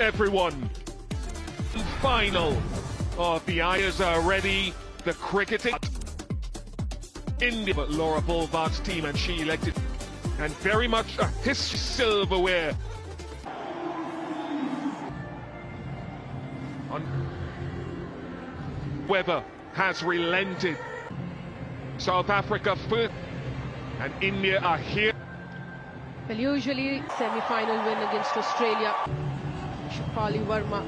everyone. Final. Oh, the Ayers are ready. The cricketing. India, but Laura Bulvark's team, and she elected. And very much his silverware. Weather has relented. South Africa first, and India are here. Well, usually semi-final win against Australia. Shefali Verma.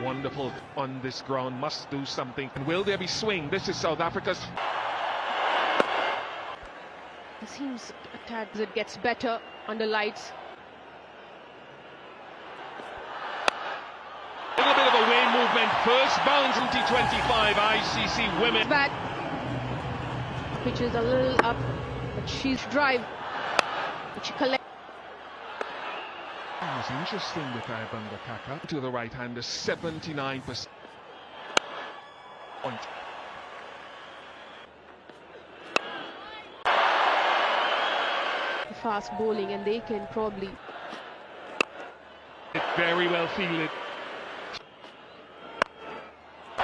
Wonderful on this ground, must do something. And will there be swing? This is South Africa's. It seems a tad as it gets better under lights. A little bit of away movement. First bounce 2025 ICC women. Back. Pitch is a little up, but she's drive. But she collects. It was interesting with Ibanga Kaka to the right hander, 79%. Point. Fast bowling, and they can probably. It very well fielded.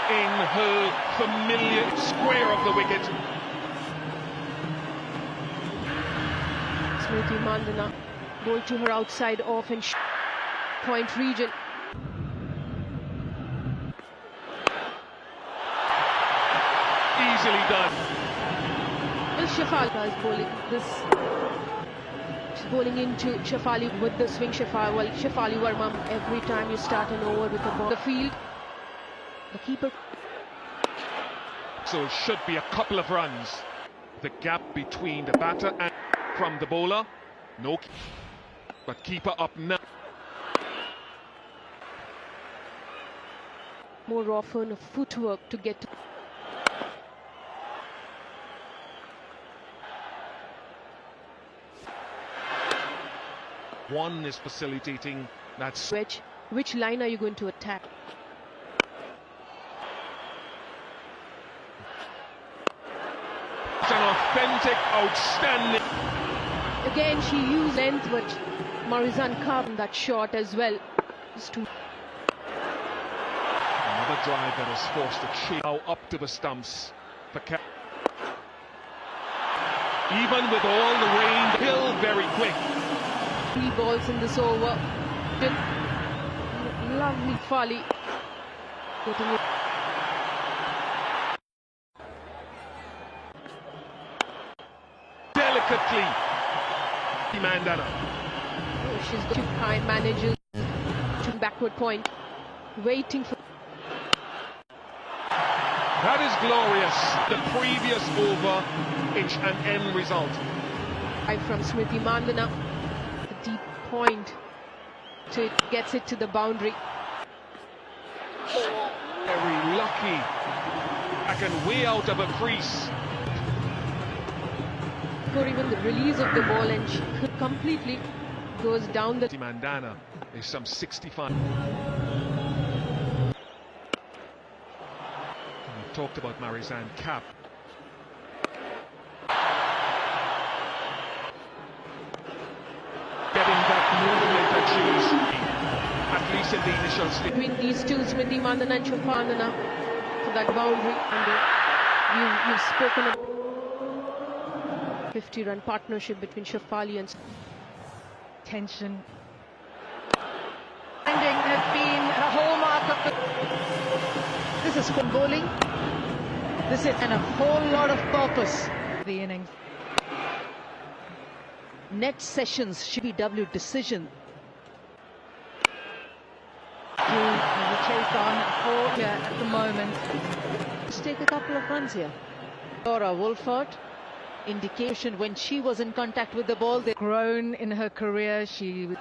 In her familiar square of the wicket. Smriti Mandana bowled to her outside off and point region. Easily done. Well, Shefali is bowling this. She's bowling into Shefali with the swing. Shefali Verma. Every time you start an over with a ball, the field, the keeper. So it should be a couple of runs. The gap between the batter and from the bowler. No, but keeper up now. More often of footwork to get. One is facilitating that Switch. Which line are you going to attack? It's an authentic, outstanding. Again, she used length, but Marizan carved that shot as well. Just to Another drive that is forced to chase now up to the stumps. For even with all the rain, Hill very quick. 3 balls in this over. Lovely Fali. Getting it. Delicately. Mandana. Oh, she's got 2 high managers to backward point, waiting for. That is glorious. The previous over, it's an end result. From Smriti Mandana, the deep point, to gets it to the boundary. Very lucky. Back and way out of a crease. Or even the release of the ball, and she completely goes down the. Mandana is some 65. We talked about Marizan Cap. Getting that movement that she was, at least in the initial stage. Between these two, Smriti Mandana and Shefali for that boundary, and you've spoken of 50-run partnership between Shefali and. Tension. Ending has been a hallmark of the. This is spin bowling. This is and a whole lot of purpose. The innings. Net sessions should be W decision. The chase on here at the moment. Let's take a couple of runs here. Laura Wolford. Indication when she was in contact with the ball, they've grown in her career. She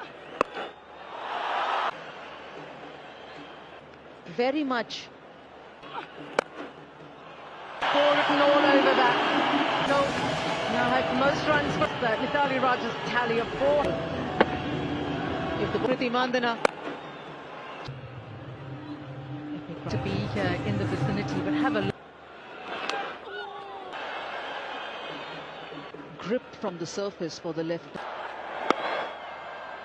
very much ball written all over that. No, now had most runs for the Mithali Raj's tally of 4. If the Smriti Mandana to be here in the vicinity, but have a look. Grip from the surface for the left.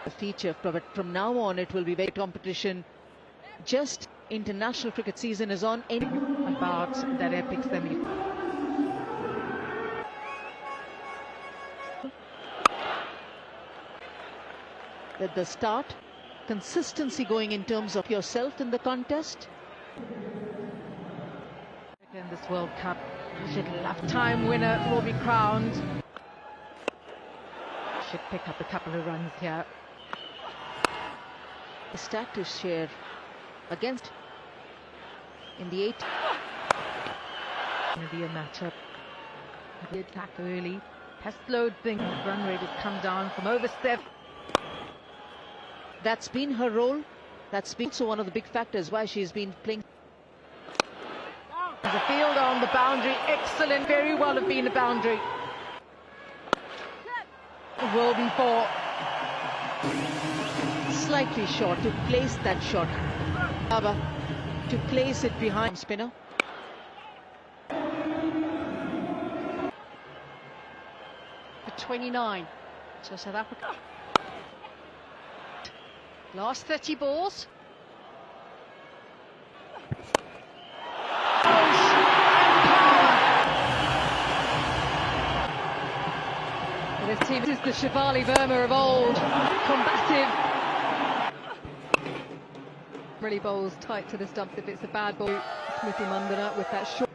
a feature, but from now on it will be very competition. Just international cricket season is on. About that epic semi. At the start, consistency going in terms of yourself in the contest. In this World Cup, lifetime winner will be crowned. Should pick up a couple of runs here. The stat to share against in the 8th. Going to be a matchup. The attack early has slowed things. Run rate has come down from over 7. That's been her role. That's been also one of the big factors why she's been playing. There's a field on the boundary. Excellent. Very well have been the boundary. It will be for slightly short to place that shot. To place it behind spinner. For 29. So South Africa. Last 30 balls. This team is the Shefali Verma of old. Combative. Really bowls tight to the stumps if it's a bad ball. Smriti Mandana with that short.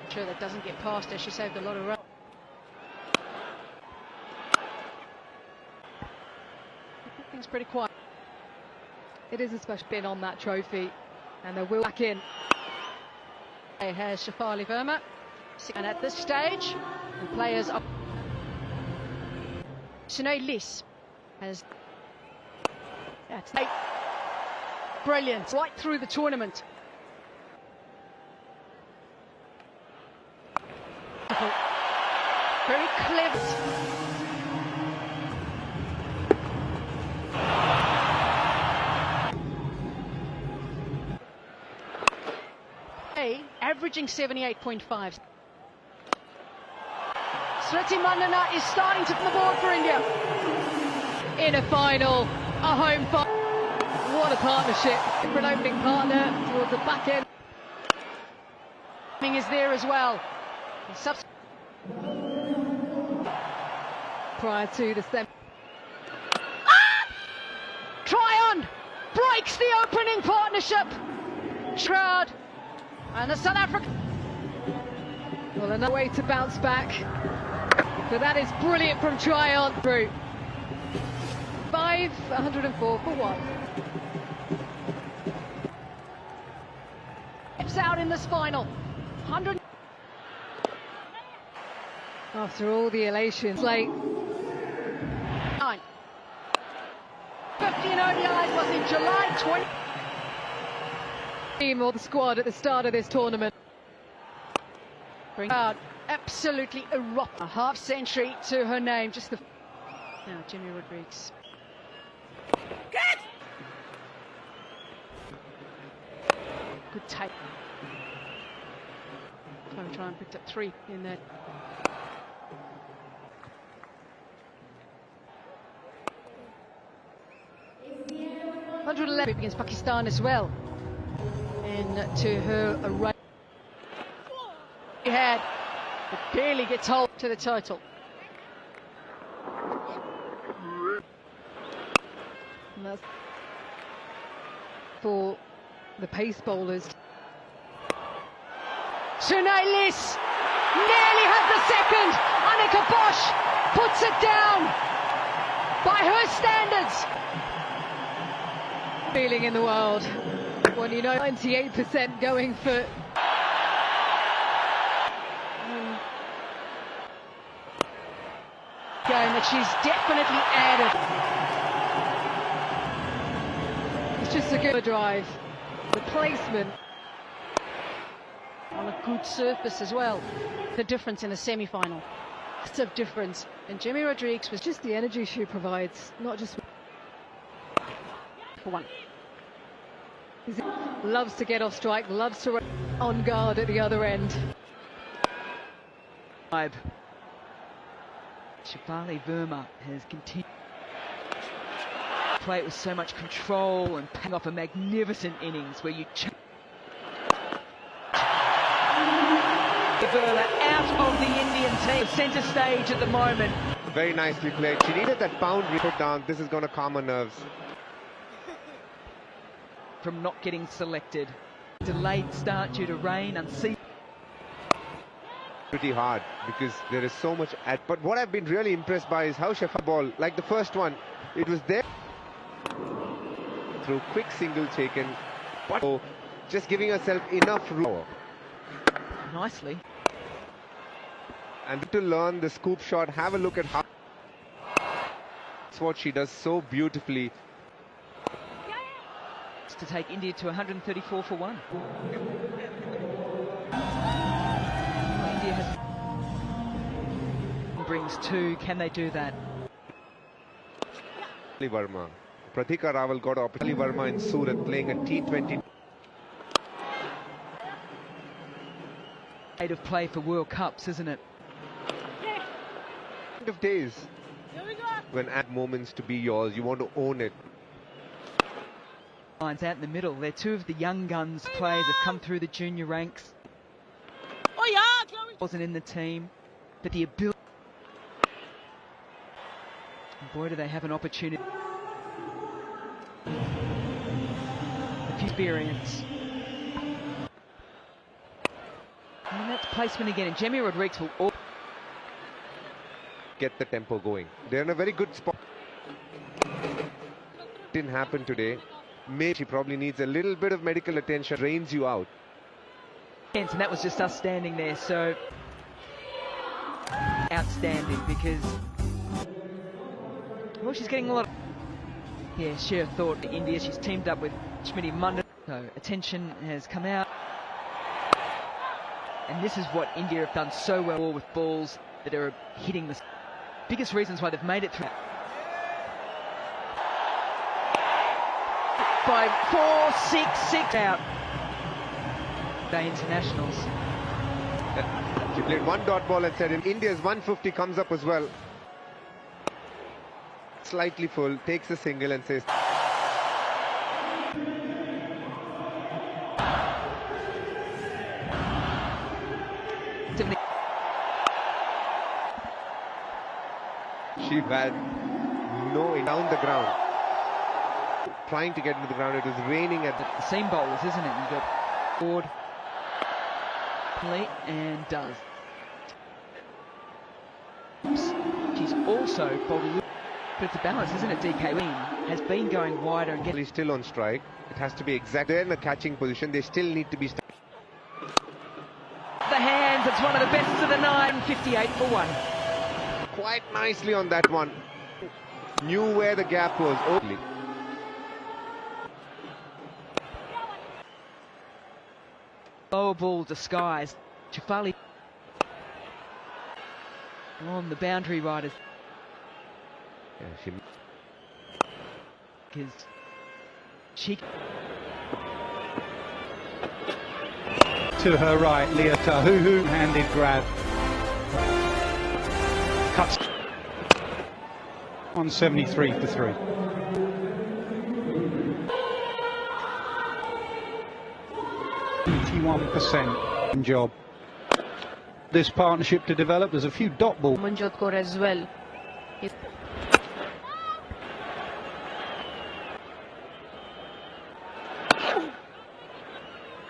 Sure that doesn't get past her. She saved a lot of runs. Things pretty quiet. It is a special spin on that trophy, and they will back in. Here's Shefali Verma, and at this stage, the players are. Sinead Liss has. That's brilliant, right through the tournament. Very clever. Averaging 78.5. Smriti Mandana is starting to put the board for India. In a final, a home final. What a partnership. For an opening partner towards the back end. Is there as well. Prior to the semi. Tryon breaks the opening partnership. Shroud. And the South African. Well, another way to bounce back. But that is brilliant from Tryon through. 104 for 1. It's out in this final. 100. After all the elations, late. 9. 50 in ODIs was in July 20. Team or the squad at the start of this tournament. Crowd absolutely erupt. A half century to her name. Just the. Now Jimmy Rodriguez. Good take. Try and picked up 3 in there. $111 against Pakistan as well. Into her right head, but barely gets hold to the title. And that's for the pace bowlers. Sinead Liss nearly had the second. Annika Bosch puts it down by her standards. Feeling in the world. When you know 98% going for game that she's definitely added. It's just a good drive. The placement on a good surface as well. The difference in a semi-final. Lots of difference. And Jimmy Rodriguez was just the energy she provides, not just for one. He loves to get off strike, loves to run on guard at the other end. Shefali Verma has continued. Play it with so much control and paying off a magnificent innings where you out of the Indian team, centre stage at the moment. Very nicely played. She needed that boundary put down. This is going to calm her nerves. From not getting selected. Delayed start due to rain, unseasonable. Pretty hard because there is so much but what I've been really impressed by is how Sheffield ball, like the first one, it was there through quick single taken, but just giving herself enough room. Nicely. And to learn the scoop shot, have a look at how that's what she does so beautifully. To take India to 134 for 1. India has brings 2. Can they do that? Verma. Pratika Rawal got opportunity. Verma in Surat playing a T20. Of play for World Cups, isn't it? End of days when at moments to be yours, you want to own it. Lines out in the middle. They're 2 of the young guns players have come through the junior ranks. Wasn't in the team, but the ability. And boy, do they have an opportunity. Experience. And that's placement again. And Jamie Rodriguez will Get the tempo going. They're in a very good spot. Didn't happen today. Maybe she probably needs a little bit of medical attention. Drains you out. And that was just us standing there. So outstanding because well, she's getting a lot of sheer thought to India. She's teamed up with Smriti Mandal. So attention has come out. And this is what India have done so well with balls that are hitting the biggest reasons why they've made it through. By 4, 6, 6 out. The internationals. She played 1 dot ball and said, India's 150 comes up as well. Slightly full, takes a single and says, she had no down the ground. Trying to get into the ground, it was raining at the seam bowlers, isn't it? You've got board, play, and does. She's also bowled a little, but it's a balance, isn't it? DK Lean has been going wider and getting still on strike. It has to be exact. They're in a catching position. They still need to be. The hands. It's one of the best of the night. 58 for 1. Quite nicely on that one. Knew where the gap was. Only. Lower ball disguised. Shefali on the boundary riders. Yeah, she to her right, Leah Tahuhu, handed grab. Cuts 173 for 3. Job. This partnership to develop. There's a few dot ball. Manjot Kaur as well.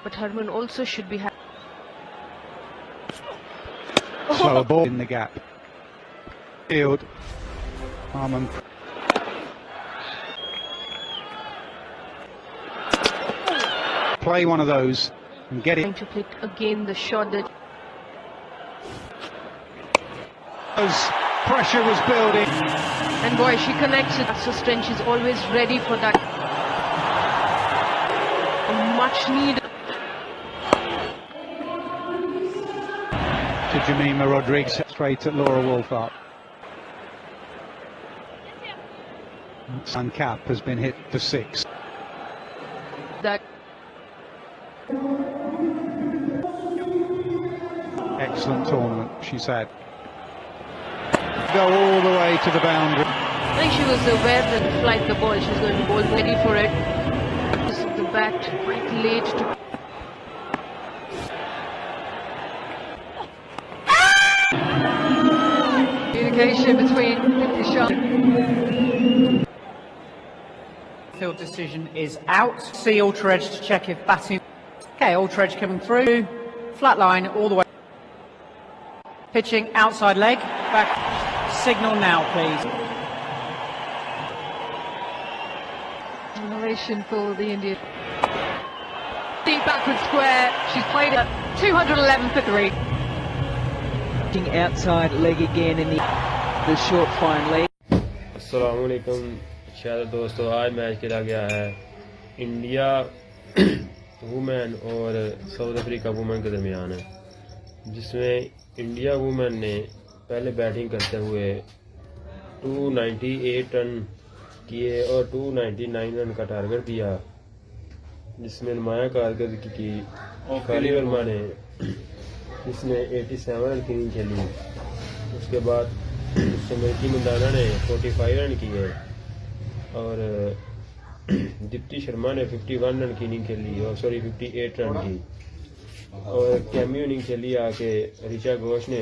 But Harman also should be So a ball in the gap. Field. Harman. Play one of those and get it. trying to pick again the shot that pressure was building. and boy she connects it. So Strench is always ready for that. Much needed. To Jemima Rodriguez straight at Laura Wolfart. Sun cap has been hit for 6. That Excellent tournament, she said. Go all the way to the boundary. think she was aware that to flight the ball, she was going to bowl ready for it. This is the bat quite late to. Communication between the field decision is out. See Aldridge to check if batting. Okay, Aldridge coming through. Flat line all the way. Pitching outside leg. Back. Signal now, please. Innovation for the Indian. Deep backward square. She's played at 211 for 3. Outside leg again in the short fine leg. अस्सलाम वालेकुम शायद दोस्तों, आज match खेला गया है India women और south Africa women के दरमियान है, जिसमें इंडिया वुमेन ने पहले बैटिंग करते हुए 298 रन किए और 299 रन का टारगेट दिया, जिसमें नुमाया कारकर्दगी की खाली वर्मा ने इसने 87 रन की इनिंग खेली। उसके बाद स्मृति मंदाना ने 45 रन किए और दीप्ति शर्मा ने 51 रन की इनिंग खेली और 58 रन की, और कैमियो इनिंग खेली आके ऋचा घोष ने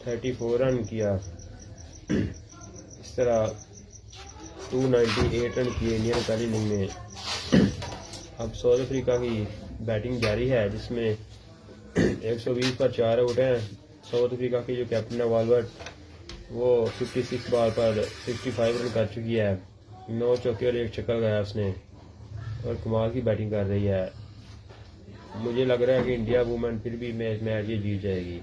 34 रन किया। इस तरह 298 रन किए इंडियन पहली इनिंग में। अब साउथ अफ्रीका की बैटिंग जारी है, जिसमें 120 पर 4 आउट हैं। साउथ अफ्रीका की जो कैप्टन है वालवर्ट, वो 56 बॉल पर 65 रन कर चुकी है। 9 चौके और 1 छक्का लगाया उसने और कमाल की बैटिंग कर रही है। मुझे लग रहा है कि इंडिया वुमेन फिर भी मैच ये जीत जाएगी।